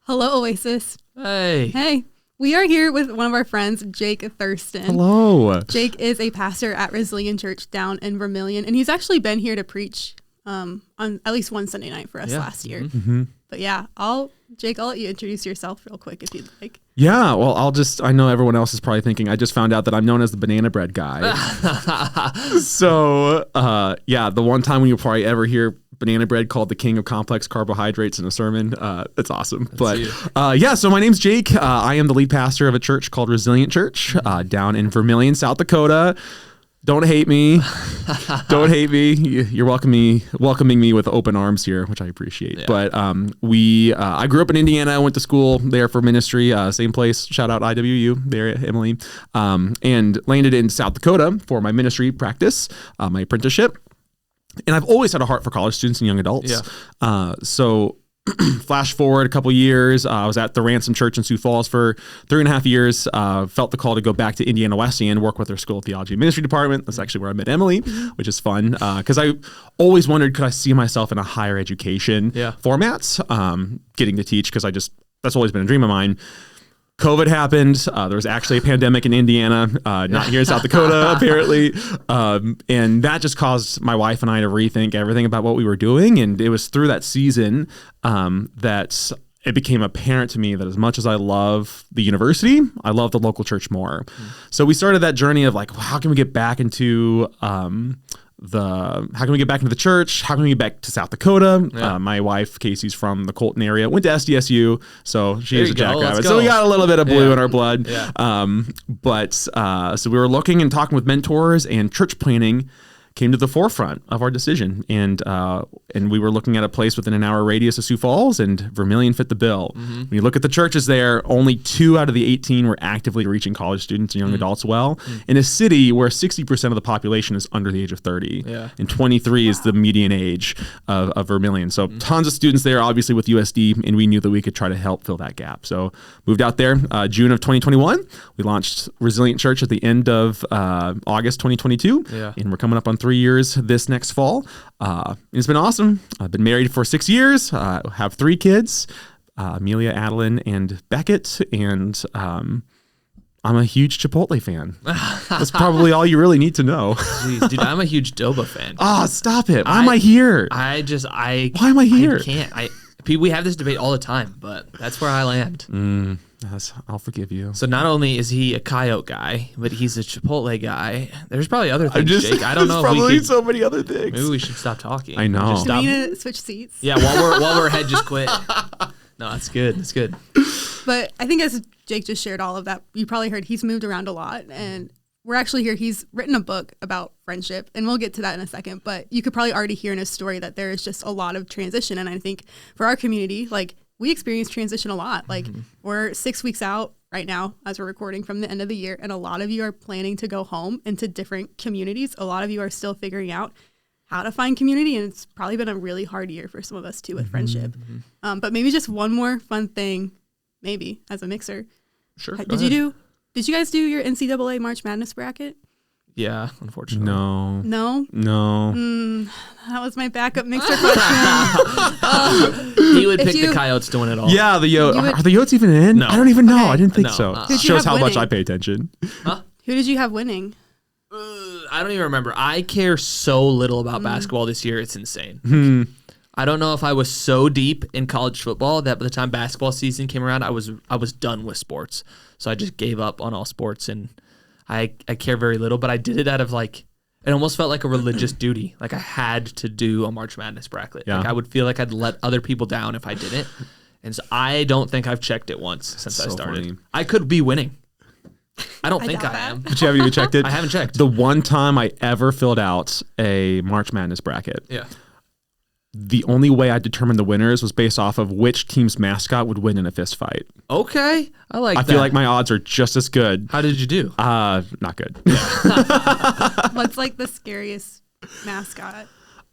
Hello, Oasis. Hey. Hey. We are here with one of our friends, Jake Thurston. Hello. Jake is a pastor at Resilient Church down in Vermilion, and he's actually been here to preach on at least one Sunday night for us last year. Mm-hmm. But yeah, Jake, I'll let you introduce yourself real quick if you'd like. Yeah, well, I know everyone else is probably thinking, I just found out that I'm known as the banana bread guy. So, the one time when you'll probably ever hear banana bread called the king of complex carbohydrates in a sermon, it's awesome. So my name's Jake. I am the lead pastor of a church called Resilient Church down in Vermilion, South Dakota. Don't hate me. Don't hate me. You're welcoming me with open arms here, which I appreciate. Yeah. But I grew up in Indiana. I went to school there for ministry, same place. Shout out IWU there, Emily. And landed in South Dakota for my ministry practice, my apprenticeship. And I've always had a heart for college students and young adults. Yeah. So flash forward a couple years, I was at the Ransom Church in Sioux Falls for 3.5 years. Felt the call to go back to Indiana Wesleyan, work with their School of Theology and Ministry department. That's actually where I met Emily, which is fun because I always wondered, could I see myself in a higher education format, getting to teach, because that's always been a dream of mine. COVID happened. There was actually a pandemic in Indiana, not here in South Dakota, apparently. And that just caused my wife and I to rethink everything about what we were doing. And it was through that season that it became apparent to me that as much as I love the university, I love the local church more. So we started that journey of how can we get back into the church? How can we get back to South Dakota? Yeah. My wife, Casey's from the Colton area, went to SDSU, so she is a jackrabbit. So we got a little bit of blue in our blood. Yeah. So we were looking and talking with mentors, and church planning came to the forefront of our decision. And we were looking at a place within an hour radius of Sioux Falls, and Vermilion fit the bill. Mm-hmm. When you look at the churches there, only 2 out of the 18 were actively reaching college students and young adults well. In a city where 60% of the population is under the age of 30, and 23 is the median age of Vermilion. So tons of students there, obviously with USD, and we knew that we could try to help fill that gap. So moved out there June of 2021. We launched Resilient Church at the end of August 2022, and we're coming up on 3 years this next fall. It's been awesome. I've been married for 6 years. Have 3 kids, Amelia, Adeline, and Beckett. And I'm a huge Chipotle fan. That's probably all you really need to know. Jeez, dude, I'm a huge Doba fan. Oh, stop it. Why am I here? Why am I here? I can't. We have this debate all the time, but that's where I land. I'll forgive you. So not only is he a coyote guy, but he's a Chipotle guy. There's probably other things, Jake. I don't know. There's probably so many other things. Maybe we should stop talking. I know. Do we need to switch seats? Yeah, while we're ahead, just quit. No, that's good. That's good. But I think as Jake just shared all of that, you probably heard he's moved around a lot, and we're actually here. He's written a book about friendship, and we'll get to that in a second. But you could probably already hear in his story that there is just a lot of transition. And I think for our community, we experience transition a lot. We're 6 weeks out right now as we're recording from the end of the year, and a lot of you are planning to go home into different communities. A lot of you are still figuring out how to find community, and it's probably been a really hard year for some of us too with friendship. But maybe just one more fun thing, maybe as a mixer. Sure. Did you guys do your NCAA March Madness bracket? Yeah, unfortunately. No? That was my backup mixer question. He would pick the Coyotes to win it all. Yeah, are the Yotes even in? No. I don't even know. Okay. I didn't think so. Shows how much I pay attention. Huh? Who did you have winning? I don't even remember. I care so little about basketball this year. It's insane. I don't know if I was so deep in college football that by the time basketball season came around, I was done with sports. So I just gave up on all sports, and I care very little, but I did it out of it almost felt like a religious duty. I had to do a March Madness bracket. Yeah. I would feel like I'd let other people down if I didn't. And so I don't think I've checked it once since I started. Funny. I could be winning. I don't think I am. But you haven't even checked it? I haven't checked. The one time I ever filled out a March Madness bracket. Yeah. The only way I determined the winners was based off of which team's mascot would win in a fist fight. Okay. I feel like my odds are just as good. How did you do? Not good. What's the scariest mascot?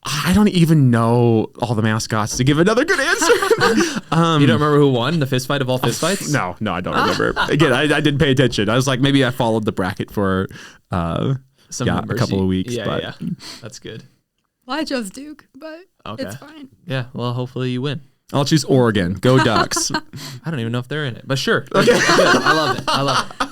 I don't even know all the mascots to give another good answer. You don't remember who won the fist fight of all fist fights? No, I don't remember. Again, I didn't pay attention. I was maybe I followed the bracket for a couple of weeks. Yeah. That's good. Well, I chose Duke, but it's fine. Yeah, well, hopefully you win. I'll choose Oregon. Go Ducks. I don't even know if they're in it, but sure. Okay. I love it.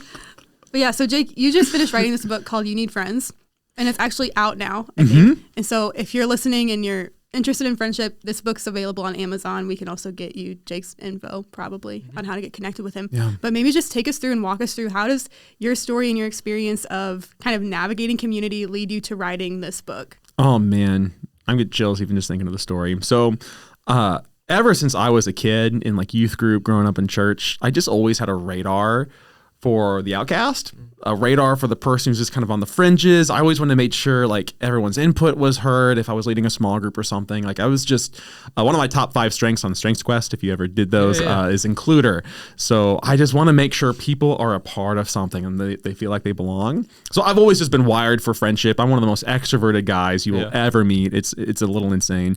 But yeah, so Jake, you just finished writing this book called You Need Friends, and it's actually out now, I think. And so if you're listening and you're interested in friendship, this book's available on Amazon. We can also get you Jake's info probably on how to get connected with him. Yeah. But maybe just take us through and walk us through, how does your story and your experience of kind of navigating community lead you to writing this book? Oh man, I'm getting chills even just thinking of the story. So ever since I was a kid in like youth group, growing up in church, I just always had a radar for the outcast, a radar for the person who's just kind of on the fringes. I always wanted to make sure like everyone's input was heard if I was leading a small group or something. Like I was just one of my top 5 strengths on Strengths Quest, if you ever did those, is includer. So I just want to make sure people are a part of something and they feel like they belong. So I've always just been wired for friendship. I'm one of the most extroverted guys you will ever meet. It's a little insane.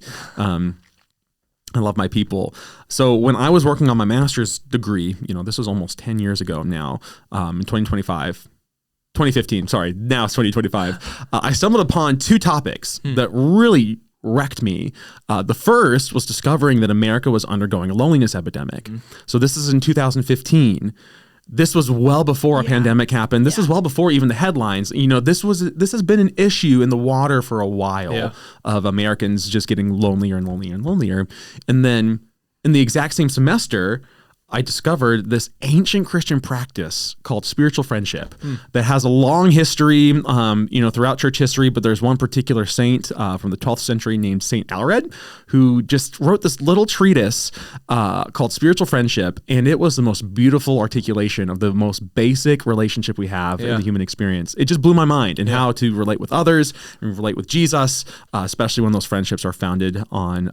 I love my people. So when I was working on my master's degree, this was almost 10 years ago now, in 2015, sorry, now it's 2025, I stumbled upon 2 topics that really wrecked me. The first was discovering that America was undergoing a loneliness epidemic. So this is in 2015. This was well before a pandemic happened. This was well before even the headlines. This has been an issue in the water for a while of Americans just getting lonelier and lonelier and lonelier. And then in the exact same semester, I discovered this ancient Christian practice called spiritual friendship that has a long history, throughout church history. But there's one particular saint from the 12th century named Saint Alred, who just wrote this little treatise called Spiritual Friendship. And it was the most beautiful articulation of the most basic relationship we have in the human experience. It just blew my mind in how to relate with others and relate with Jesus, especially when those friendships are founded on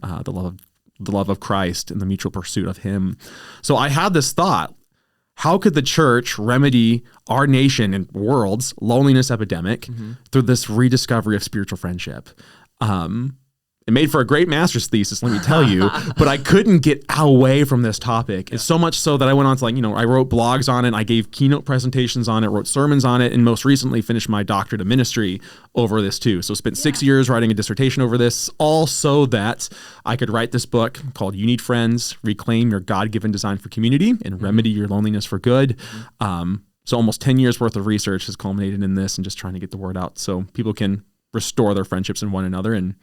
the love of Christ and the mutual pursuit of him. So I had this thought, how could the church remedy our nation and world's loneliness epidemic through this rediscovery of spiritual friendship? It made for a great master's thesis, let me tell you, but I couldn't get away from this topic. It's so much so that I went on to I wrote blogs on it, I gave keynote presentations on it, wrote sermons on it, and most recently finished my doctorate of ministry over this too. So spent 6 years writing a dissertation over this, all so that I could write this book called You Need Friends, Reclaim Your God-Given Design for Community and Remedy Your Loneliness for Good. So almost 10 years worth of research has culminated in this and just trying to get the word out so people can restore their friendships in one another and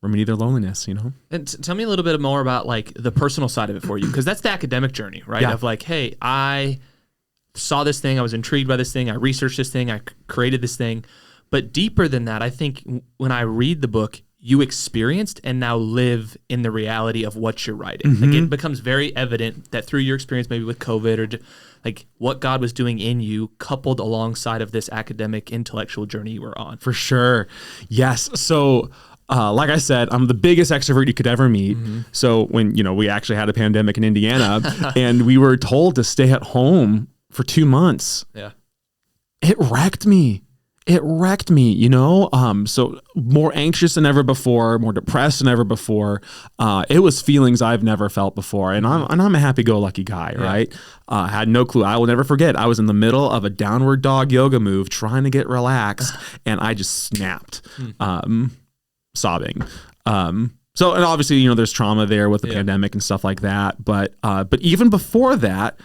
remedy their loneliness, And tell me a little bit more about the personal side of it for you, because that's the academic journey, right? Of hey, I saw this thing, I was intrigued by this thing, I researched this thing, I created this thing. But deeper than that, I think when I read the book, you experienced and now live in the reality of what you're writing. It becomes very evident that through your experience, maybe with COVID or what God was doing in you, coupled alongside of this academic, intellectual journey you were on. For sure. Yes. So like I said, I'm the biggest extrovert you could ever meet. So when, we actually had a pandemic in Indiana and we were told to stay at home for 2 months. It wrecked me. So more anxious than ever before, more depressed than ever before. It was feelings I've never felt before. And I'm a happy-go-lucky guy, right? I had no clue. I will never forget. I was in the middle of a downward dog yoga move trying to get relaxed and I just snapped. Sobbing. So, and obviously, there's trauma there with the pandemic and stuff like that. But even before that,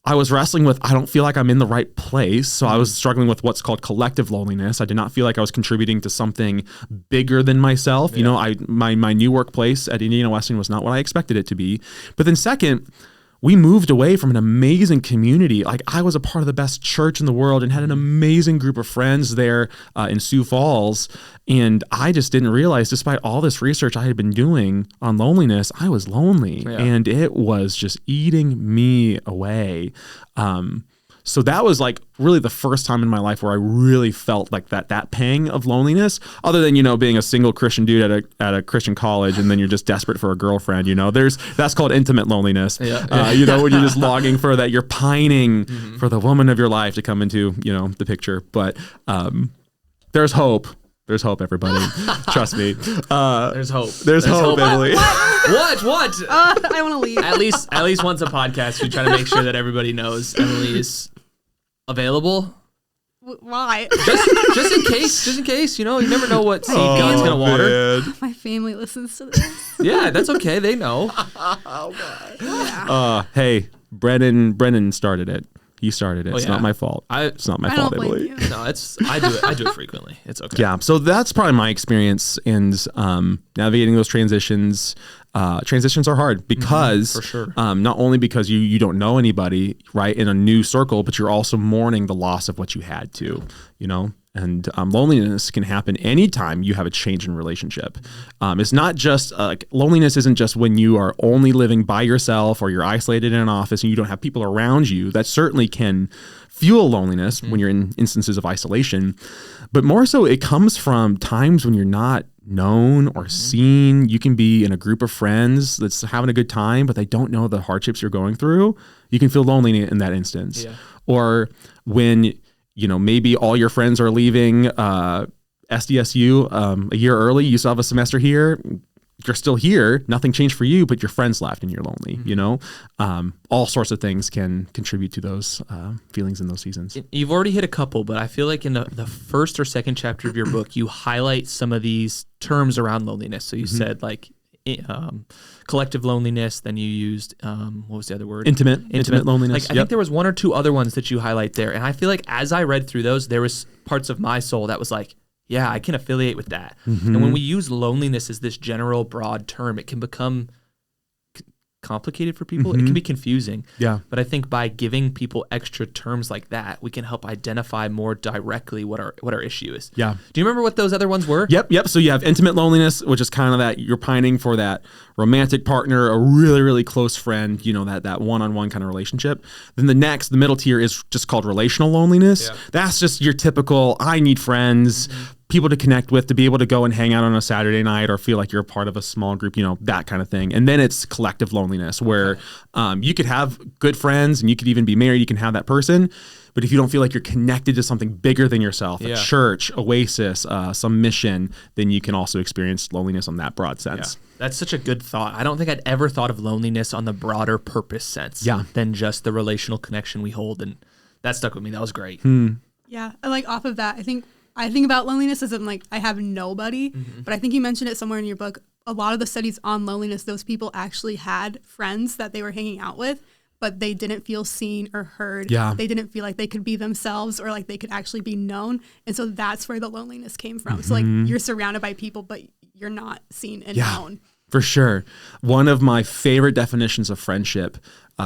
I was wrestling with, I don't feel like I'm in the right place. So I was struggling with what's called collective loneliness. I did not feel like I was contributing to something bigger than myself. My new workplace at Indiana Wesleyan was not what I expected it to be. But then second, we moved away from an amazing community. I was a part of the best church in the world and had an amazing group of friends there in Sioux Falls. And I just didn't realize, despite all this research I had been doing on loneliness, I was lonely and it was just eating me away. So that was really the first time in my life where I really felt that pang of loneliness, other than, being a single Christian dude at a Christian college and then you're just desperate for a girlfriend, that's called intimate loneliness. When you're just longing for that, you're pining for the woman of your life to come into, the picture. But there's hope. There's hope, everybody. Trust me. There's hope. There's hope, Emily. What? I want to leave. At least once a podcast, we try to make sure that everybody knows Emily is available. Why? Just in case, you never know what seed God's gonna water. My family listens to this. Yeah, that's okay. They know. Hey, Brennan started it. He started it. Oh, it's not my fault. It's not my fault, Emily. No, I do it frequently. It's okay. Yeah. So that's probably my experience in navigating those transitions. Transitions are hard because for sure. Not only because you don't know anybody, right, in a new circle, but you're also mourning the loss of what you had to, and loneliness can happen anytime you have a change in relationship. It's not just loneliness isn't just when you are only living by yourself or you're isolated in an office and you don't have people around you. That certainly can fuel loneliness when you're in instances of isolation, but more so it comes from times when you're not known or seen. You can be in a group of friends that's having a good time, but they don't know the hardships you're going through. You can feel lonely in that instance. Yeah. Or when maybe all your friends are leaving SDSU a year early, you still have a semester here, you're still here, nothing changed for you, but your friends left and you're lonely, all sorts of things can contribute to those feelings in those seasons. You've already hit a couple, but I feel like in the first or second chapter of your book, you highlight some of these terms around loneliness. So you said like collective loneliness, then you used, what was the other word? Intimate loneliness. I think there was one or two other ones that you highlight there. And I feel like as I read through those, there was parts of my soul that was like, yeah, I can affiliate with that. And when we use loneliness as this general broad term, it can become complicated for people. It can be confusing. Yeah. But I think by giving people extra terms like that, we can help identify more directly what our issue is. Yeah. Do you remember what those other ones were? Yep. So you have intimate loneliness, which is kind of that you're pining for that romantic partner, a really, really close friend, that one-on-one kind of relationship. Then the middle tier is just called relational loneliness. Yeah. That's just your typical, I need friends, people to connect with, to be able to go and hang out on a Saturday night or feel like you're a part of a small group, that kind of thing. And then it's collective loneliness where you could have good friends and you could even be married, you can have that person. But if you don't feel like you're connected to something bigger than yourself, a church, Oasis, some mission, then you can also experience loneliness on that broad sense. Yeah. That's such a good thought. I don't think I'd ever thought of loneliness on the broader purpose sense than just the relational connection we hold. And that stuck with me. That was great. Yeah. Off of that, I think about loneliness as I'm I have nobody, but I think you mentioned it somewhere in your book. A lot of the studies on loneliness, those people actually had friends that they were hanging out with, but they didn't feel seen or heard. Yeah. They didn't feel like they could be themselves or like they could actually be known. And so that's where the loneliness came from. So you're surrounded by people, but you're not seen and known. For sure. One of my favorite definitions of friendship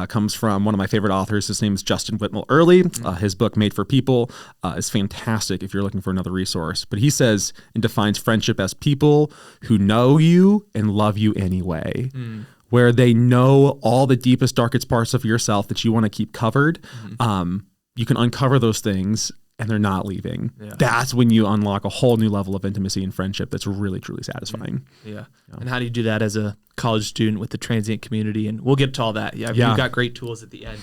comes from one of my favorite authors. His name is Justin Whitmore Early. His book, Made for People, is fantastic if you're looking for another resource. But he says and defines friendship as people who know you and love you anyway, where they know all the deepest, darkest parts of yourself that you want to keep covered. You can uncover those things and they're not leaving. Yeah. That's when you unlock a whole new level of intimacy and friendship that's really, truly satisfying. Yeah. And how do you do that as a college student with the transient community? And we'll get to all that. You've got great tools at the end.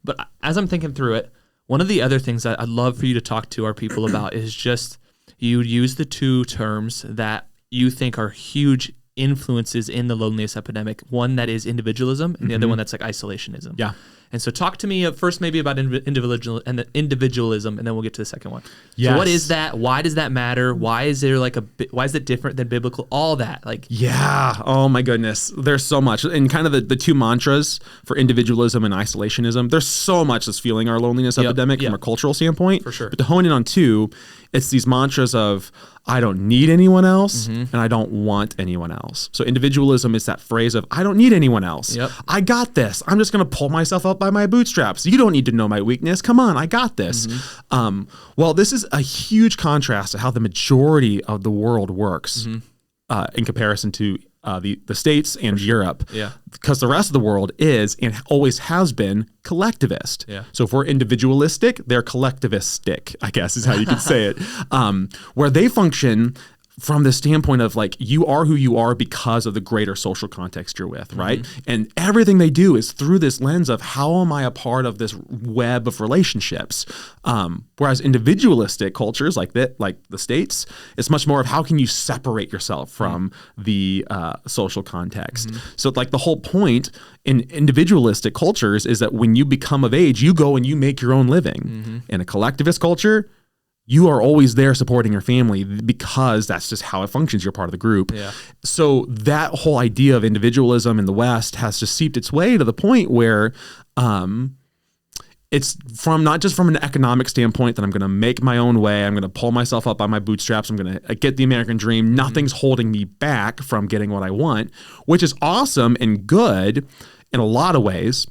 But as I'm thinking through it, one of the other things that I'd love for you to talk to our people about is just you use the two terms that you think are huge influences in the loneliness epidemic. One that is individualism and the other one that's like isolationism. Yeah. And so talk to me first maybe about individualism, and then we'll get to the second one. Yes. So what is that? Why does that matter? Why is there why is it different than biblical? All that. Oh my goodness. There's so much. And kind of the two mantras for individualism and isolationism, there's so much that's fueling our loneliness epidemic from a cultural standpoint. For sure. But to hone in on two, it's these mantras of I don't need anyone else and I don't want anyone else. So individualism is that phrase of I don't need anyone else. Yep. I got this. I'm just going to pull myself up by my bootstraps. You don't need to know my weakness. Come on, I got this. Well, this is a huge contrast to how the majority of the world works in comparison to the States and Europe. Yeah. Because the rest of the world is and always has been collectivist. Yeah. So if we're individualistic, they're collectivistic, I guess is how you could say it. Where they function from the standpoint of you are who you are because of the greater social context you're with, right? And everything they do is through this lens of how am I a part of this web of relationships? Whereas individualistic cultures like the States, it's much more of how can you separate yourself from the social context. So the whole point in individualistic cultures is that when you become of age, you go and you make your own living. In a collectivist culture, you are always there supporting your family because that's just how it functions. You're part of the group. Yeah. So that whole idea of individualism in the West has just seeped its way to the point where it's from not just from an economic standpoint that I'm going to make my own way. I'm going to pull myself up by my bootstraps. I'm going to get the American dream. Nothing's holding me back from getting what I want, which is awesome and good in a lot of ways.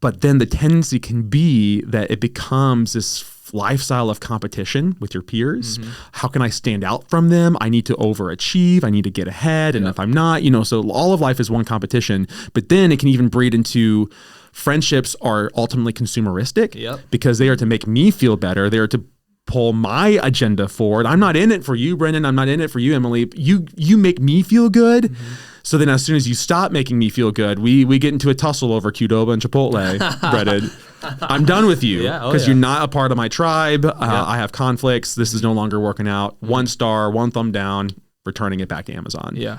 But then the tendency can be that it becomes this lifestyle of competition with your peers. How can I stand out from them? I need to overachieve. I need to get ahead. And if I'm not, so all of life is one competition. But then it can even breed into friendships are ultimately consumeristic because they are to make me feel better. They are to pull my agenda forward. I'm not in it for you, Brendan. I'm not in it for you, Emily. You make me feel good. So then as soon as you stop making me feel good, we get into a tussle over Qdoba and Chipotle breaded. I'm done with you because you're not a part of my tribe. I have conflicts. This is no longer working out. 1 star, 1 thumb down, returning it back to Amazon. Yeah.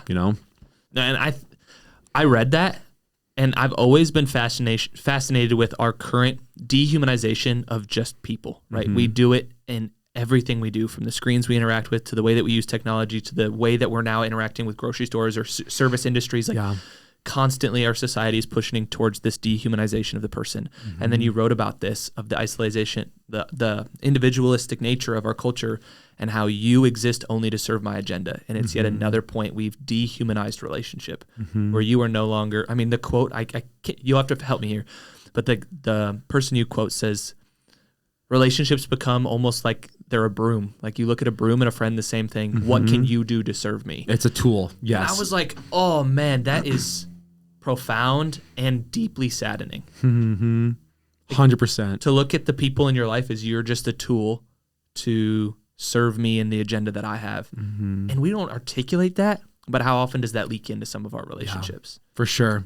And I read that, and I've always been fascinated with our current dehumanization of just people, right? We do it in everything we do, from the screens we interact with to the way that we use technology to the way that we're now interacting with grocery stores or service industries. Constantly our society is pushing towards this dehumanization of the person. And then you wrote about this, of the isolation, the individualistic nature of our culture, and how you exist only to serve my agenda. And it's yet another point we've dehumanized relationship, where you are no longer, the quote, I can't, you'll have to help me here, but the person you quote says, relationships become almost like they're a broom. Like you look at a broom and a friend, the same thing. What can you do to serve me? It's a tool. Yes. And I was like, oh man, that is profound and deeply saddening. 100%. To look at the people in your life as you're just a tool to serve me in the agenda that I have. And we don't articulate that, but how often does that leak into some of our relationships? For sure.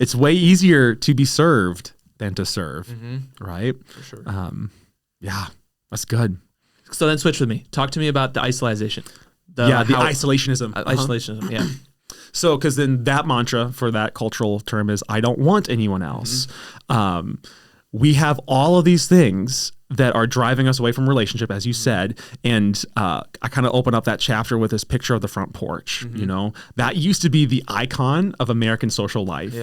It's way easier to be served than to serve, right? For sure. That's good. So then switch with me. Talk to me about the isolation. The isolationism. Isolationism, yeah. So, because then that mantra for that cultural term is, I don't want anyone else. We have all of these things that are driving us away from relationship, as you said. And I kind of open up that chapter with this picture of the front porch. That used to be the icon of American social life.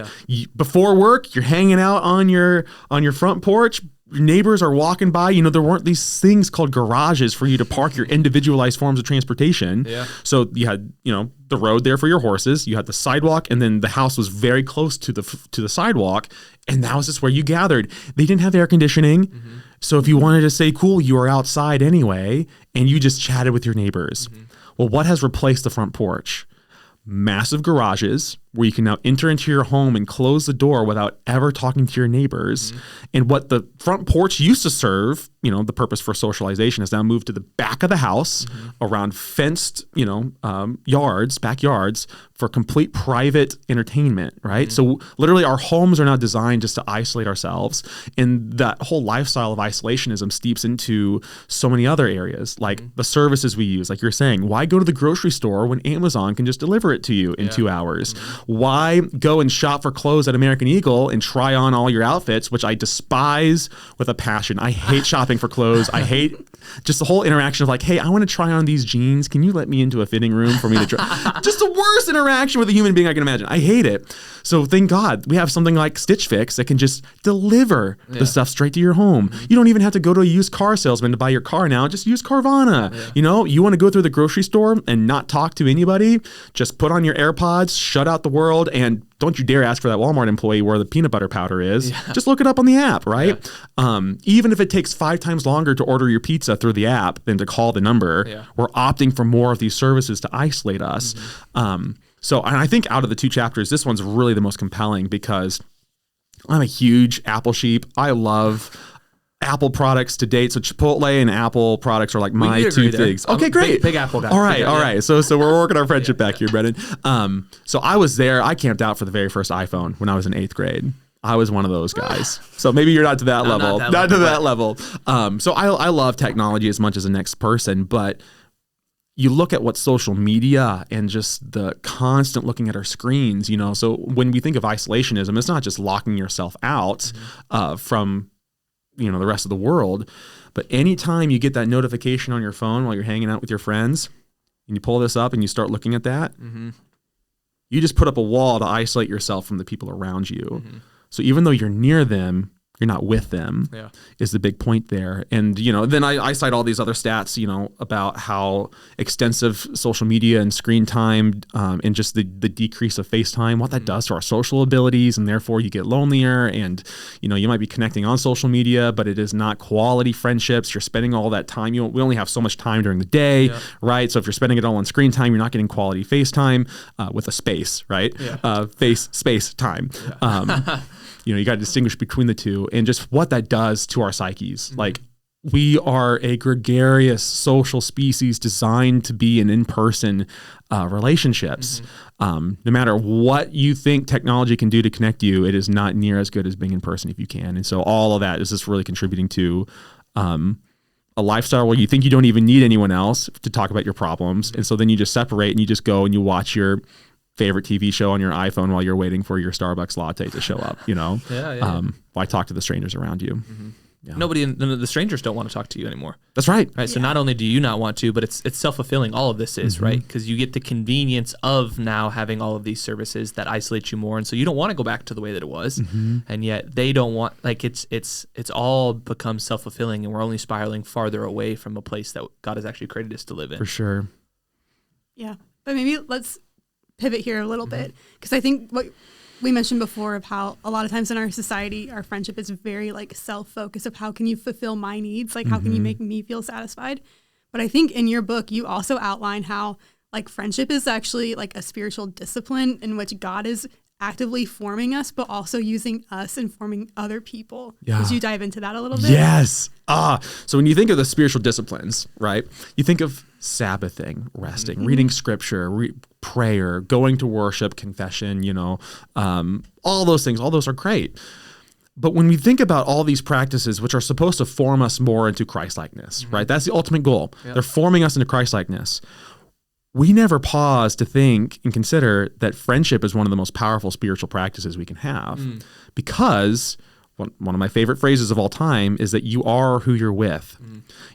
Before work, you're hanging out on your front porch. Your neighbors are walking by. There weren't these things called garages for you to park your individualized forms of transportation. So you had, the road there for your horses. You had the sidewalk, and then the house was very close to the sidewalk. And that was just where you gathered. They didn't have air conditioning. So if you wanted to stay cool, you were outside anyway, and you just chatted with your neighbors. Well, what has replaced the front porch? Massive garages where you can now enter into your home and close the door without ever talking to your neighbors. And what the front porch used to serve, the purpose for socialization, has now moved to the back of the house around fenced, backyards for complete private entertainment, right? So literally our homes are now designed just to isolate ourselves. And that whole lifestyle of isolationism steeps into so many other areas, like the services we use. Like you're saying, why go to the grocery store when Amazon can just deliver it to you in 2 hours? Why go and shop for clothes at American Eagle and try on all your outfits, which I despise with a passion. I hate shopping for clothes. I hate just the whole interaction of like, hey, I want to try on these jeans. Can you let me into a fitting room for me to try? Just the worst interaction with a human being I can imagine. I hate it. So thank God we have something like Stitch Fix that can just deliver the stuff straight to your home. You don't even have to go to a used car salesman to buy your car now. Just use Carvana. You want to go through the grocery store and not talk to anybody? Just put on your AirPods, shut out the world, and don't you dare ask for that Walmart employee where the peanut butter powder is. Just look it up on the app, right? Even if it takes 5 times longer to order your pizza through the app than to call the number, we're opting for more of these services to isolate us. So, and I think out of the 2 chapters, this one's really the most compelling because I'm a huge Apple sheep. I love Apple products to date. So Chipotle and Apple products are like my 2 things. Okay, great. Big Apple guy. All right. So we're working our friendship back here, Brendan. So I was there. I camped out for the very first iPhone when I was in 8th grade. I was one of those guys. So maybe you're not to that level. Not to that level. So I love technology as much as the next person, but you look at what social media and just the constant looking at our screens, so when we think of isolationism, it's not just locking yourself out from the rest of the world. But anytime you get that notification on your phone while you're hanging out with your friends and you pull this up and you start looking at that, you just put up a wall to isolate yourself from the people around you. So even though you're near them, you're not with them, is the big point there. And, then I cite all these other stats, about how extensive social media and screen time and just the decrease of FaceTime, what that does to our social abilities. And therefore you get lonelier and, you might be connecting on social media, but it is not quality friendships. You're spending all that time. We only have so much time during the day, right? So if you're spending it all on screen time, you're not getting quality FaceTime with a space, right? Space time. You got to distinguish between the two and just what that does to our psyches. Like, we are a gregarious social species designed to be in in-person relationships. No matter what you think technology can do to connect you, it is not near as good as being in person if you can. And so all of that is just really contributing to a lifestyle where you think you don't even need anyone else to talk about your problems. And so then you just separate and you just go and you watch your favorite TV show on your iPhone while you're waiting for your Starbucks latte to show up, Why talk to the strangers around you? None of the strangers don't want to talk to you anymore. That's right. Right. So not only do you not want to, but it's self-fulfilling. All of this is right. Because you get the convenience of now having all of these services that isolate you more. And so you don't want to go back to the way that it was. And yet they don't want, it's all become self-fulfilling, and we're only spiraling farther away from a place that God has actually created us to live in. For sure. Yeah. But maybe let's pivot here a little bit, because I think what we mentioned before of how a lot of times in our society, our friendship is very self-focused of how can you fulfill my needs? How can you make me feel satisfied? But I think in your book, you also outline how friendship is actually a spiritual discipline in which God is actively forming us, but also using us and forming other people. Could you dive into that a little bit? Yes. So when you think of the spiritual disciplines, right, you think of Sabbathing, resting, reading scripture, prayer, going to worship, confession, all those things, all those are great. But when we think about all these practices, which are supposed to form us more into Christ-likeness, right? That's the ultimate goal. They're forming us into Christ-likeness. We never pause to think and consider that friendship is one of the most powerful spiritual practices we can have, because one of my favorite phrases of all time is that you are who you're with.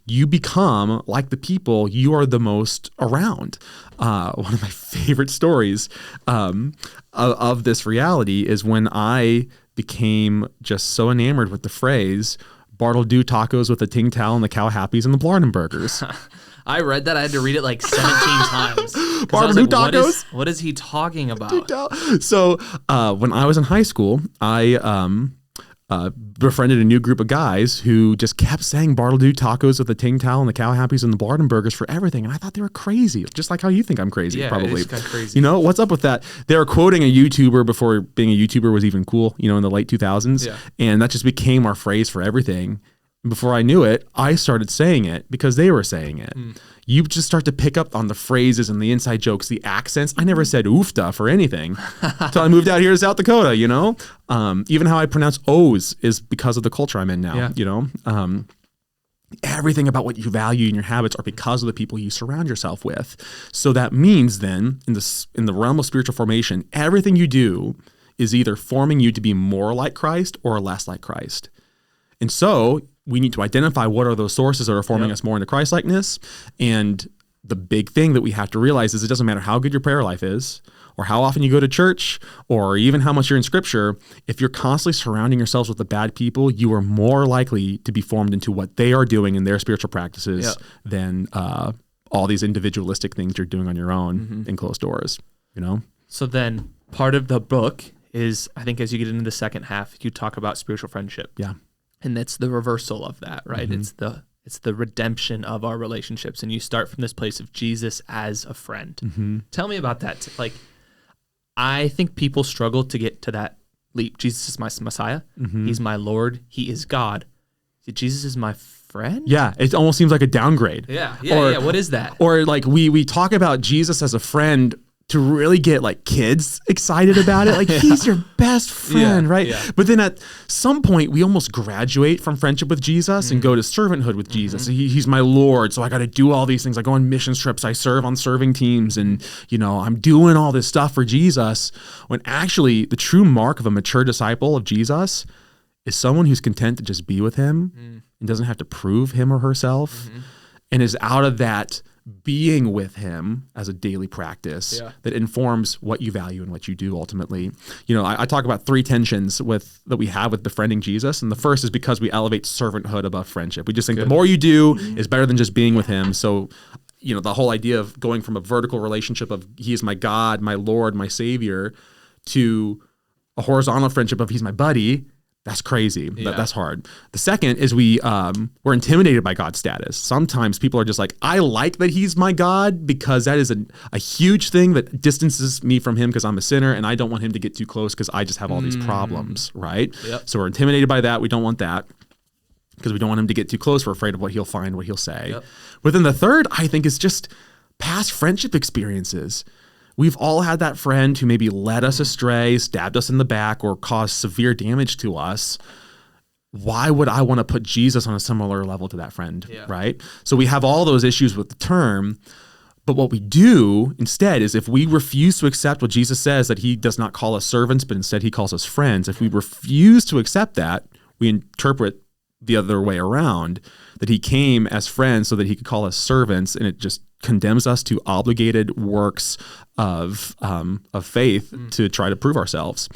You become like the people you are the most around. One of my favorite stories of this reality is when I became just so enamored with the phrase, Bartle do tacos with the ting tao and the cow happies and the Blarney burgers. I read that. I had to read it 17 times. Bartle tacos? What is he talking about? So when I was in high school, I befriended a new group of guys who just kept saying Bartle do tacos with the ting tao and the cow happies and the Blarney burgers for everything. And I thought they were crazy, just like how you think I'm crazy, probably. It is kind of crazy. What's up with that? They were quoting a YouTuber before being a YouTuber was even cool, in the late 2000s. Yeah. And that just became our phrase for everything. Before I knew it, I started saying it because they were saying it. You just start to pick up on the phrases and the inside jokes, the accents. I never said oofta for anything until I moved out here to South Dakota, Even how I pronounce O's is because of the culture I'm in now, Everything about what you value and your habits are because of the people you surround yourself with. So that means then, in the realm of spiritual formation, everything you do is either forming you to be more like Christ or less like Christ. And so we need to identify what are those sources that are forming us more into Christ-likeness. And the big thing that we have to realize is it doesn't matter how good your prayer life is, or how often you go to church, or even how much you're in scripture. If you're constantly surrounding yourselves with the bad people, you are more likely to be formed into what they are doing in their spiritual practices than all these individualistic things you're doing on your own in closed doors, So then part of the book is, I think as you get into the second half, you talk about spiritual friendship. Yeah. And it's the reversal of that, right? It's the redemption of our relationships. And you start from this place of Jesus as a friend. Tell me about that. I think people struggle to get to that leap. Jesus is my Messiah. He's my Lord. He is God. Jesus is my friend? Yeah, it almost seems like a downgrade. Yeah. What is that? Or we talk about Jesus as a friend to really get kids excited about it. He's your best friend, right? Yeah. But then at some point we almost graduate from friendship with Jesus and go to servanthood with Jesus. He's my Lord, so I got to do all these things. I go on mission trips, I serve on serving teams, and I'm doing all this stuff for Jesus, when actually the true mark of a mature disciple of Jesus is someone who's content to just be with him and doesn't have to prove him or herself and is out of that being with him as a daily practice that informs what you value and what you do ultimately. I talk about 3 tensions that we have with befriending Jesus. And the first is because we elevate servanthood above friendship. We just think the more you do is better than just being with him. So, the whole idea of going from a vertical relationship of he is my God, my Lord, my Savior, to a horizontal friendship of he's my buddy, that's crazy. That's hard. The second is we're intimidated by God's status. Sometimes people are just like, I like that he's my God because that is a huge thing that distances me from him because I'm a sinner and I don't want him to get too close because I just have all these problems, right? Yep. So we're intimidated by that. We don't want that because we don't want him to get too close. We're afraid of what he'll find, what he'll say. Yep. But then the third, I think, is just past friendship experiences. We've all had that friend who maybe led us astray, stabbed us in the back, or caused severe damage to us. Why would I want to put Jesus on a similar level to that friend, right? So we have all those issues with the term, but what we do instead is if we refuse to accept what Jesus says, that he does not call us servants, but instead he calls us friends, if we refuse to accept that, we interpret the other way around, that he came as friends so that he could call us servants, and it just condemns us to obligated works of faith to try to prove ourselves.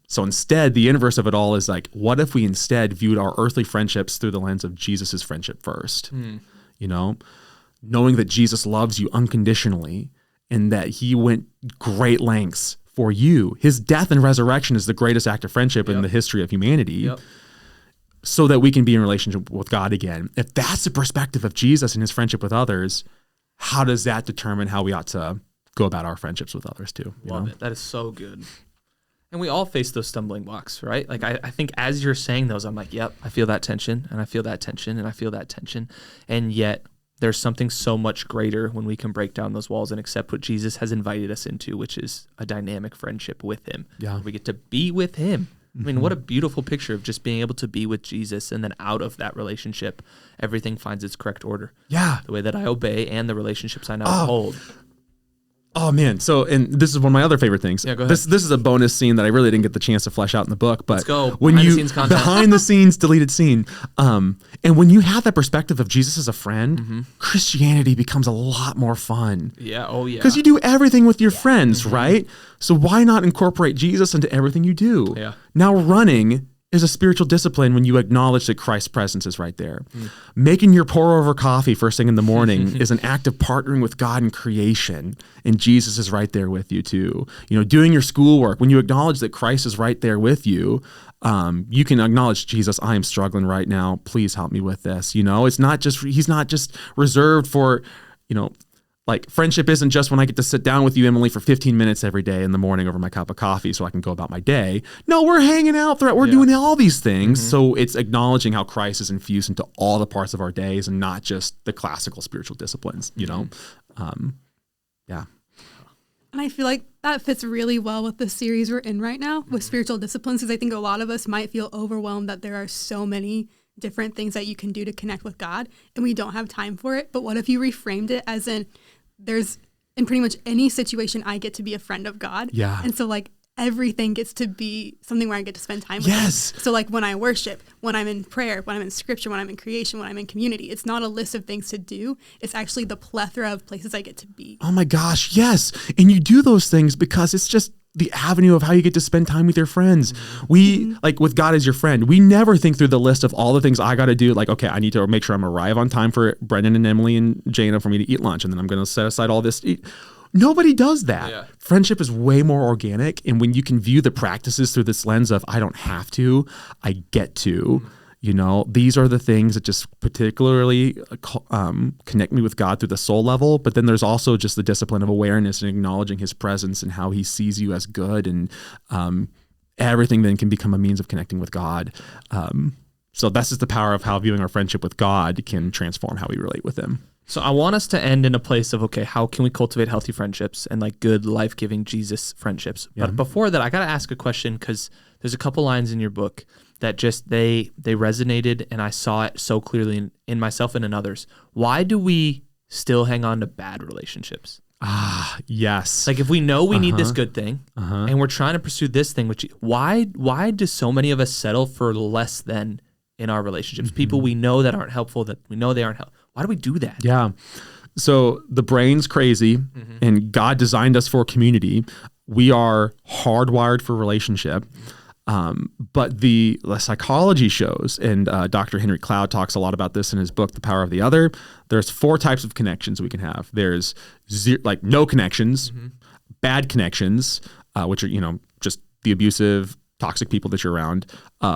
So instead, the inverse of it all is like, what if we instead viewed our earthly friendships through the lens of Jesus's friendship first? Knowing that Jesus loves you unconditionally and that he went great lengths for you. His death and resurrection is the greatest act of friendship in the history of humanity. So that we can be in relationship with God again. If that's the perspective of Jesus and his friendship with others, how does that determine how we ought to go about our friendships with others too? Love it. That is so good. And we all face those stumbling blocks, right? Like I think as you're saying those, I'm like, yep, I feel that tension and I feel that tension and I feel that tension. And yet there's something so much greater when we can break down those walls and accept what Jesus has invited us into, which is a dynamic friendship with him. Yeah. We get to be with him. I mean, what a beautiful picture of just being able to be with Jesus, and then out of that relationship, everything finds its correct order. Yeah. The way that I obey and the relationships I now hold. Oh man. So, and this is one of my other favorite things. Yeah, go ahead. This is a bonus scene that I really didn't get the chance to flesh out in the book, but let's go. Behind the scenes deleted scene. And when you have that perspective of Jesus as a friend, Christianity becomes a lot more fun. Yeah. Oh yeah. Because you do everything with your friends, right? So why not incorporate Jesus into everything you do? Yeah. Now running is a spiritual discipline when you acknowledge that Christ's presence is right there. Making your pour over coffee first thing in the morning is an act of partnering with God in creation, and Jesus is right there with you too. Doing your schoolwork, when you acknowledge that Christ is right there with you, you can acknowledge, Jesus, I am struggling right now. Please help me with this. He's not just reserved for, like friendship isn't just when I get to sit down with you, Emily, for 15 minutes every day in the morning over my cup of coffee so I can go about my day. No, we're hanging out. We're doing all these things. So it's acknowledging how Christ is infused into all the parts of our days and not just the classical spiritual disciplines, Yeah. And I feel like that fits really well with the series we're in right now with spiritual disciplines, because I think a lot of us might feel overwhelmed that there are so many different things that you can do to connect with God and we don't have time for it. But what if you reframed it as in in pretty much any situation, I get to be a friend of God. Yeah. And so like everything gets to be something where I get to spend time with him. So like when I worship, when I'm in prayer, when I'm in scripture, when I'm in creation, when I'm in community, it's not a list of things to do. It's actually the plethora of places I get to be. Oh my gosh, yes. And you do those things because it's just the avenue of how you get to spend time with your friends. We, like with God as your friend, we never think through the list of all the things I got to do. Like, okay, I need to make sure I'm arrive on time for Brendan and Emily and Jana for me to eat lunch. And then I'm going to set aside all this to eat. Nobody does that. Yeah. Friendship is way more organic. And when you can view the practices through this lens of, I don't have to, I get to, these are the things that just particularly connect me with God through the soul level. But then there's also just the discipline of awareness and acknowledging his presence and how he sees you as good. And everything then can become a means of connecting with God. So that's just the power of how viewing our friendship with God can transform how we relate with him. So I want us to end in a place of, okay, how can we cultivate healthy friendships and like good life-giving Jesus friendships? Yeah. But before that, I got to ask a question, because there's a couple lines in your book that just, they resonated, and I saw it so clearly in myself and in others. Why do we still hang on to bad relationships? Yes. Like if we know we need this good thing and we're trying to pursue this thing, which why do so many of us settle for less than in our relationships? People we know that aren't helpful, that we know they aren't helpful. Why do we do that? Yeah. So the brain's crazy and God designed us for community. We are hardwired for relationship. But the psychology shows, and Dr. Henry Cloud talks a lot about this in his book, The Power of the Other. There's 4 types of connections we can have. There's no connections, bad connections, which are, just the abusive, toxic people that you're around.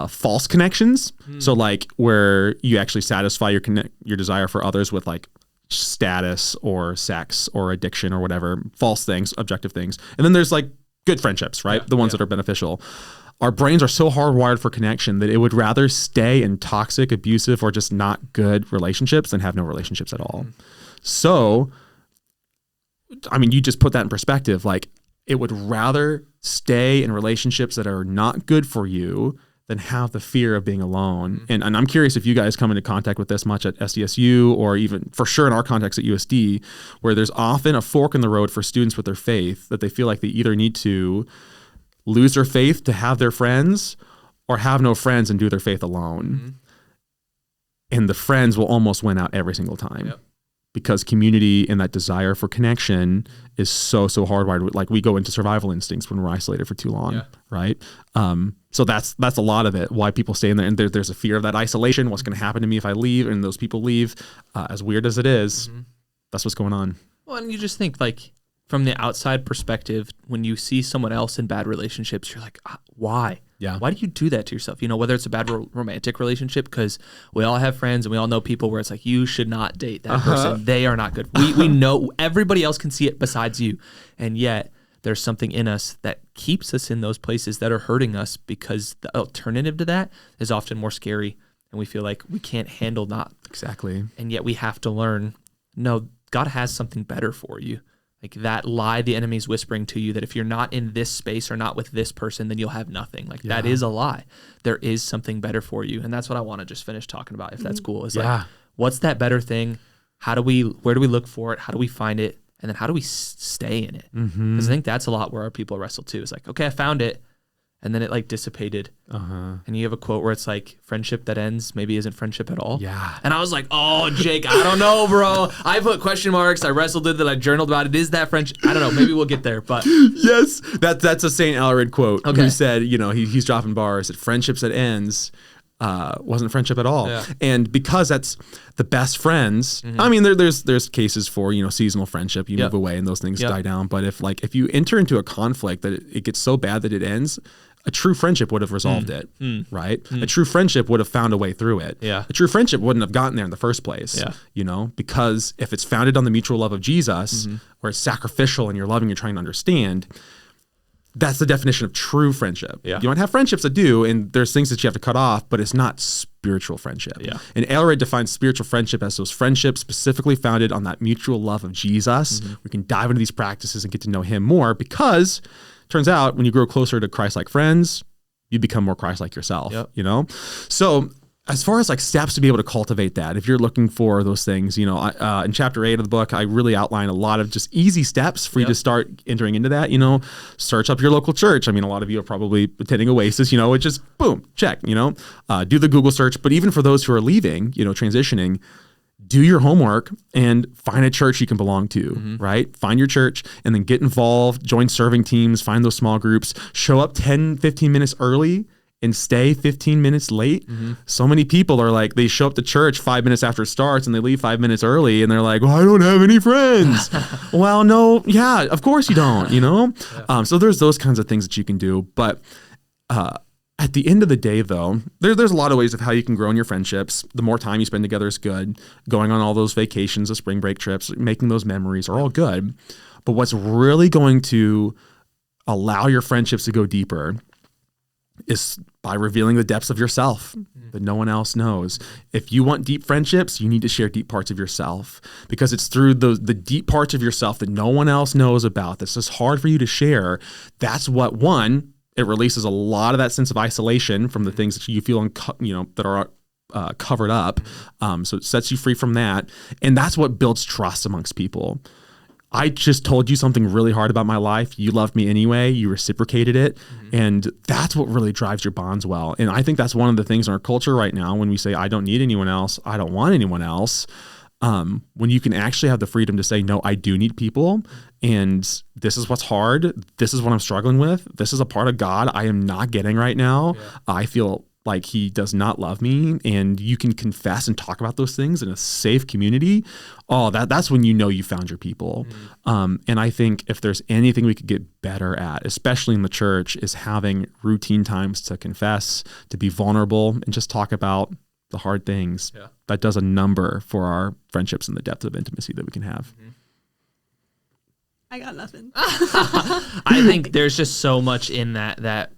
False connections. So like where you actually satisfy your desire for others with like status or sex or addiction or whatever, false things, objective things. And then there's like good friendships, right? The ones that are beneficial. Our brains are so hardwired for connection that it would rather stay in toxic, abusive, or just not good relationships than have no relationships at all. So, I mean, you just put that in perspective. Like, it would rather stay in relationships that are not good for you than have the fear of being alone. And I'm curious if you guys come into contact with this much at SDSU, or even for sure in our context at USD, where there's often a fork in the road for students with their faith that they feel like they either need to lose their faith to have their friends, or have no friends and do their faith alone. And the friends will almost win out every single time. Because community and that desire for connection is so hardwired. Like we go into survival instincts when we're isolated for too long, right? So that's a lot of it, why people stay in there. And there's a fear of that isolation. What's going to happen to me if I leave and those people leave? As weird as it is, that's what's going on. Well, and you just think like, from the outside perspective, when you see someone else in bad relationships, you're like, why? Yeah. Why do you do that to yourself? Whether it's a bad romantic relationship, because we all have friends and we all know people where it's like, you should not date that person. They are not good. We know everybody else can see it besides you. And yet there's something in us that keeps us in those places that are hurting us, because the alternative to that is often more scary. And we feel like we can't handle not. Exactly. And yet we have to learn, no, God has something better for you. Like that lie the enemy's whispering to you, that if you're not in this space or not with this person, then you'll have nothing. Like that is a lie. There is something better for you. And that's what I want to just finish talking about, if that's cool. Is like, what's that better thing? Where do we look for it? How do we find it? And then how do we stay in it? Because I think that's a lot where our people wrestle too. It's like, okay, I found it. And then it like dissipated. And you have a quote where it's like, friendship that ends maybe isn't friendship at all. Yeah. And I was like, oh, Jake, I don't know, bro. I put question marks. I wrestled with it. I journaled about it. Is that friendship? I don't know. Maybe we'll get there. But yes, that's a St. Elred quote. Okay. Who said, he's dropping bars that friendships that ends wasn't friendship at all. And because that's the best friends, I mean, there's cases for, seasonal friendship, you move away and those things die down. But if you enter into a conflict that it gets so bad that it ends, a true friendship would have resolved it, right? A true friendship would have found a way through it. A true friendship wouldn't have gotten there in the first place, because if it's founded on the mutual love of Jesus, where it's sacrificial and you're loving, you're trying to understand, that's the definition of true friendship. You might have friendships that do, and there's things that you have to cut off, but it's not spiritual friendship. And Elred defines spiritual friendship as those friendships specifically founded on that mutual love of Jesus. We can dive into these practices and get to know him more, because turns out when you grow closer to Christ-like friends, you become more Christ-like yourself, So as far as like steps to be able to cultivate that, if you're looking for those things, in chapter 8 of the book, I really outline a lot of just easy steps for you to start entering into that. Search up your local church. I mean, a lot of you are probably attending Oasis, it just boom, check, do the Google search. But even for those who are leaving, transitioning, do your homework and find a church you can belong to, right? Find your church and then get involved, join serving teams, find those small groups, show up 10, 15 minutes early and stay 15 minutes late. So many people are like, they show up to church 5 minutes after it starts and they leave 5 minutes early and they're like, well, I don't have any friends. Well, no, yeah, of course you don't, So there's those kinds of things that you can do. But at the end of the day, though, there's a lot of ways of how you can grow in your friendships. The more time you spend together is good. Going on all those vacations, the spring break trips, making those memories are all good. But what's really going to allow your friendships to go deeper is by revealing the depths of yourself that no one else knows. If you want deep friendships, you need to share deep parts of yourself, because it's through the deep parts of yourself that no one else knows about, that's just hard for you to share. That's what, it releases a lot of that sense of isolation from the things that you feel, that are covered up. So it sets you free from that. And that's what builds trust amongst people. I just told you something really hard about my life. You loved me anyway. You reciprocated it. And that's what really drives your bonds well. And I think that's one of the things in our culture right now when we say, I don't need anyone else. I don't want anyone else. When you can actually have the freedom to say, no, I do need people. And this is what's hard. This is what I'm struggling with. This is a part of God I am not getting right now. I feel like he does not love me, and you can confess and talk about those things in a safe community. Oh, that's when you know you found your people. And I think if there's anything we could get better at, especially in the church, is having routine times to confess, to be vulnerable, and just talk about the hard things. That does a number for our friendships and the depth of intimacy that we can have. I got nothing. I think there's just so much in that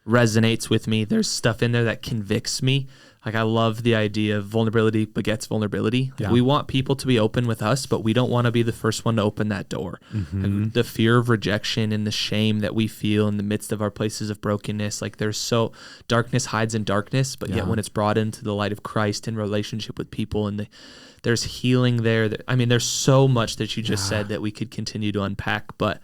resonates with me. There's stuff in there that convicts me. Like, I love the idea of vulnerability begets vulnerability. Like, we want people to be open with us, but we don't want to be the first one to open that door. And the fear of rejection and the shame that we feel in the midst of our places of brokenness, like, darkness hides in darkness, but yet when it's brought into the light of Christ in relationship with people, and there's healing there. There's so much that you just said that we could continue to unpack, but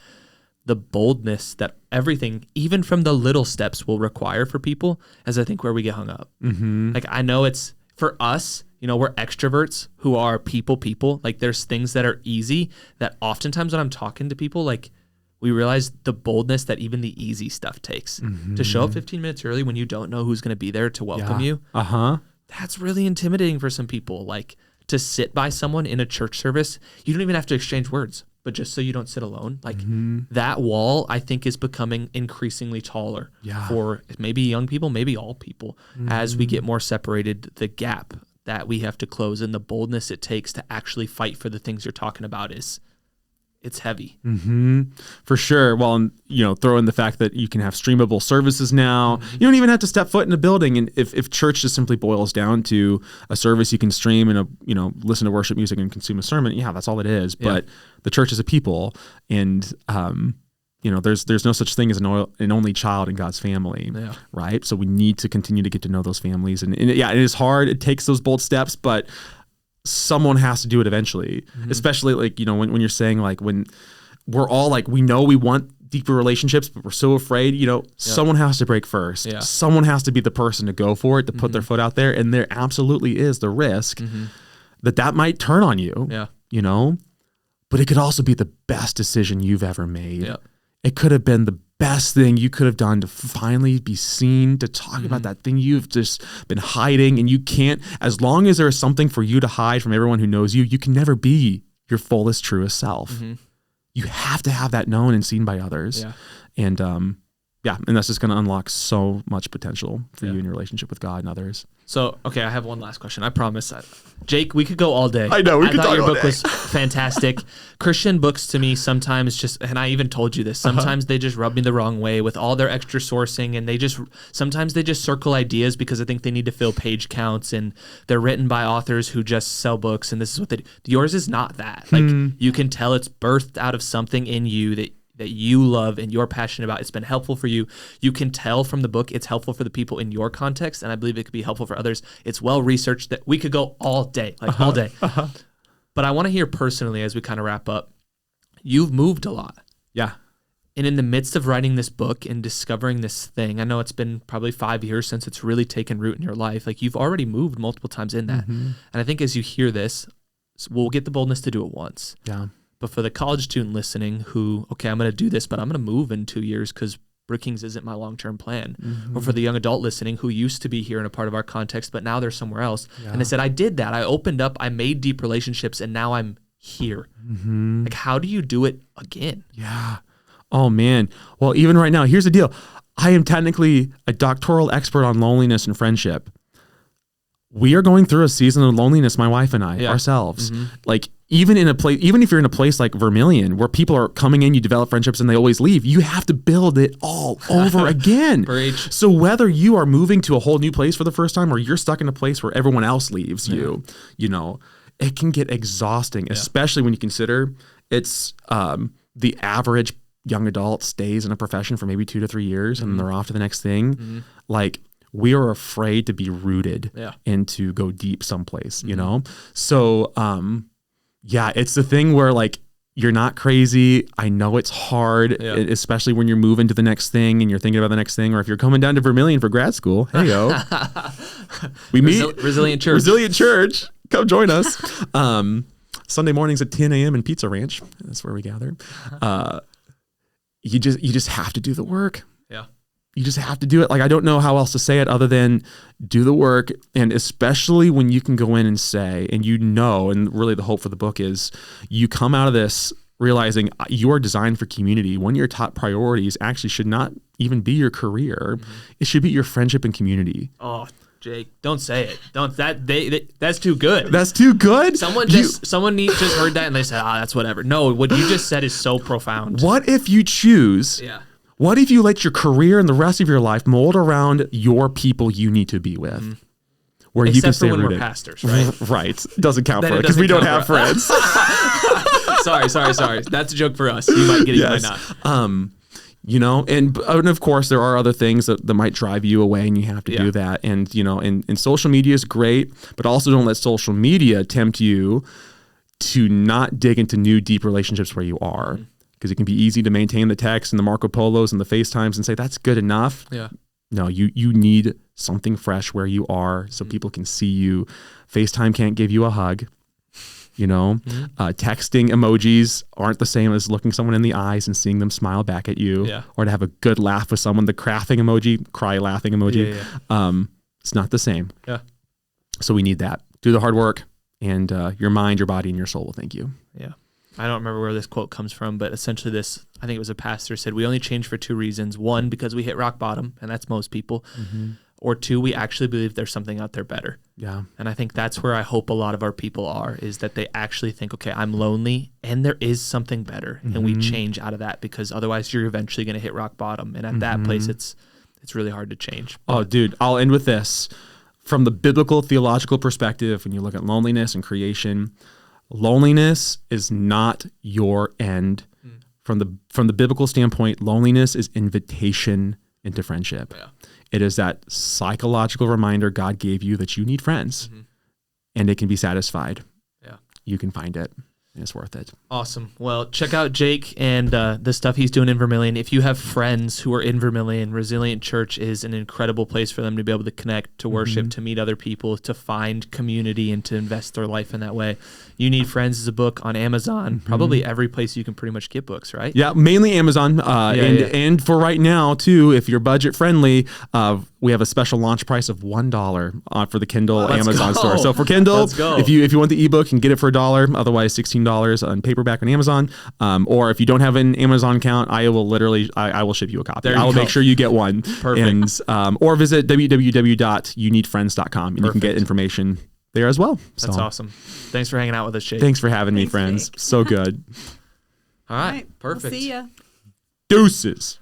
the boldness that everything, even from the little steps, will require for people, is I think where we get hung up. Like, I know it's for us, we're extroverts who are people. Like, there's things that are easy that oftentimes when I'm talking to people, like, we realize the boldness that even the easy stuff takes to show up 15 minutes early when you don't know who's going to be there to welcome you. That's really intimidating for some people. Like, to sit by someone in a church service, you don't even have to exchange words, but just so you don't sit alone. Like, that wall, I think, is becoming increasingly taller for maybe young people, maybe all people. As we get more separated, the gap that we have to close and the boldness it takes to actually fight for the things you're talking about it's heavy. For sure. Well, and, throw in the fact that you can have streamable services now. You don't even have to step foot in a building. And if church just simply boils down to a service you can stream and listen to worship music and consume a sermon, that's all it is. But the church is a people, and there's no such thing as an only child in God's family, right? So we need to continue to get to know those families, and it is hard. It takes those bold steps, but someone has to do it eventually, especially like, when you're saying, like, when we're all like, we know we want deeper relationships, but we're so afraid, someone has to break first. Someone has to be the person to go for it, to put their foot out there. And there absolutely is the risk that might turn on you, but it could also be the best decision you've ever made. It could have been the best thing you could have done to finally be seen, to talk about that thing you've just been hiding. And you can't, as long as there is something for you to hide from everyone who knows you, you can never be your fullest, truest self. You have to have that known and seen by others. And and that's just going to unlock so much potential for you in your relationship with God and others. So, okay, I have one last question. I promise. Jake, we could go all day. I know, we could talk all day. I thought your book was fantastic. Christian books to me sometimes and I even told you this, sometimes they just rub me the wrong way with all their extra sourcing, and sometimes they just circle ideas because I think they need to fill page counts, and they're written by authors who just sell books, and this is what they do. Yours is not that. Like, you can tell it's birthed out of something in you that you love and you're passionate about. It's been helpful for you. You can tell from the book it's helpful for the people in your context, and I believe it could be helpful for others. It's well researched. That we could go all day, all day. But I want to hear personally, as we kind of wrap up, you've moved a lot. And in the midst of writing this book and discovering this thing, I know it's been probably 5 years since it's really taken root in your life. Like, you've already moved multiple times in that. And I think as you hear this, we'll get the boldness to do it once. But for the college student listening who, okay, I'm going to do this, but I'm going to move in 2 years because Brookings isn't my long-term plan. Or for the young adult listening who used to be here in a part of our context, but now they're somewhere else. And they said, I did that. I opened up, I made deep relationships, and now I'm here. Like, how do you do it again? Oh, man. Well, even right now, here's the deal. I am technically a doctoral expert on loneliness and friendship. We are going through a season of loneliness, my wife and I, ourselves. Like, even if you're in a place like Vermilion, where people are coming in, you develop friendships and they always leave, you have to build it all over again. So whether you are moving to a whole new place for the first time, or you're stuck in a place where everyone else leaves you, it can get exhausting, especially when you consider it's the average young adult stays in a profession for maybe 2 to 3 years and they're off to the next thing. Like, we are afraid to be rooted and to go deep someplace, So, it's the thing where, like, you're not crazy. I know it's hard, especially when you're moving to the next thing and you're thinking about the next thing, or if you're coming down to Vermilion for grad school. Hey, yo. We meet. Resilient Church. Resilient Church. Come join us. Sunday mornings at 10 a.m. in Pizza Ranch. That's where we gather. You just have to do the work. Yeah. You just have to do it. Like, I don't know how else to say it other than do the work. And especially when you can go in and say, and and really the hope for the book is you come out of this realizing you are designed for community. One of your top priorities actually should not even be your career. It should be your friendship and community. Oh, Jake, don't say it. That's too good. That's too good. Someone just heard that and they said, that's whatever. No, what you just said is so profound. What if you choose? Yeah. What if you let your career and the rest of your life mold around your people you need to be with? Where Except you can for stay when rooted. we're pastors, right? Right. Doesn't count Then for it it because we don't have doesn't friends. Sorry. That's a joke for us. You might get it, you might not. And of course there are other things that might drive you away and you have to do that. And, and social media is great, but also don't let social media tempt you to not dig into new, deep relationships where you are. Because it can be easy to maintain the text and the Marco Polos and the FaceTimes and say, that's good enough. Yeah. No, you need something fresh where you are so people can see you. FaceTime can't give you a hug. Texting emojis aren't the same as looking someone in the eyes and seeing them smile back at you, or to have a good laugh with someone. The crafting emoji, cry laughing emoji, it's not the same. Yeah. So we need that. Do the hard work, and your mind, your body, and your soul will thank you. Yeah. I don't remember where this quote comes from, but essentially I think it was a pastor said, we only change for two reasons. One, because we hit rock bottom, and that's most people. Or two, we actually believe there's something out there better. Yeah. And I think that's where I hope a lot of our people are, is that they actually think, okay, I'm lonely and there is something better. And we change out of that, because otherwise you're eventually going to hit rock bottom. And at that place, it's really hard to change. Oh, dude, I'll end with this. From the biblical theological perspective, when you look at loneliness and creation, loneliness is not your end. From the biblical standpoint, loneliness is invitation into friendship. Yeah. It is that psychological reminder God gave you that you need friends, and it can be satisfied. Yeah. You can find it. And it's worth it. Awesome. Well, check out Jake and the stuff he's doing in Vermilion. If you have friends who are in Vermilion, Resilient Church is an incredible place for them to be able to connect, to worship, to meet other people, to find community, and to invest their life in that way. You Need Friends is a book on Amazon, probably every place you can pretty much get books, right? Yeah, mainly Amazon. And for right now, too, if you're budget friendly, we have a special launch price of $1 for the Kindle Amazon store. So for Kindle, if you want the ebook, you can get it for $1. Otherwise, $16 on paperback on Amazon. Or if you don't have an Amazon account, I will ship you a copy. I will make sure you get one. Perfect. And or visit www.youneedfriends.com and you can get information there as well. That's awesome. Thanks for hanging out with us, Jake. Thanks for having me, friends. Jake. So good. All right. Perfect. We'll see ya. Deuces.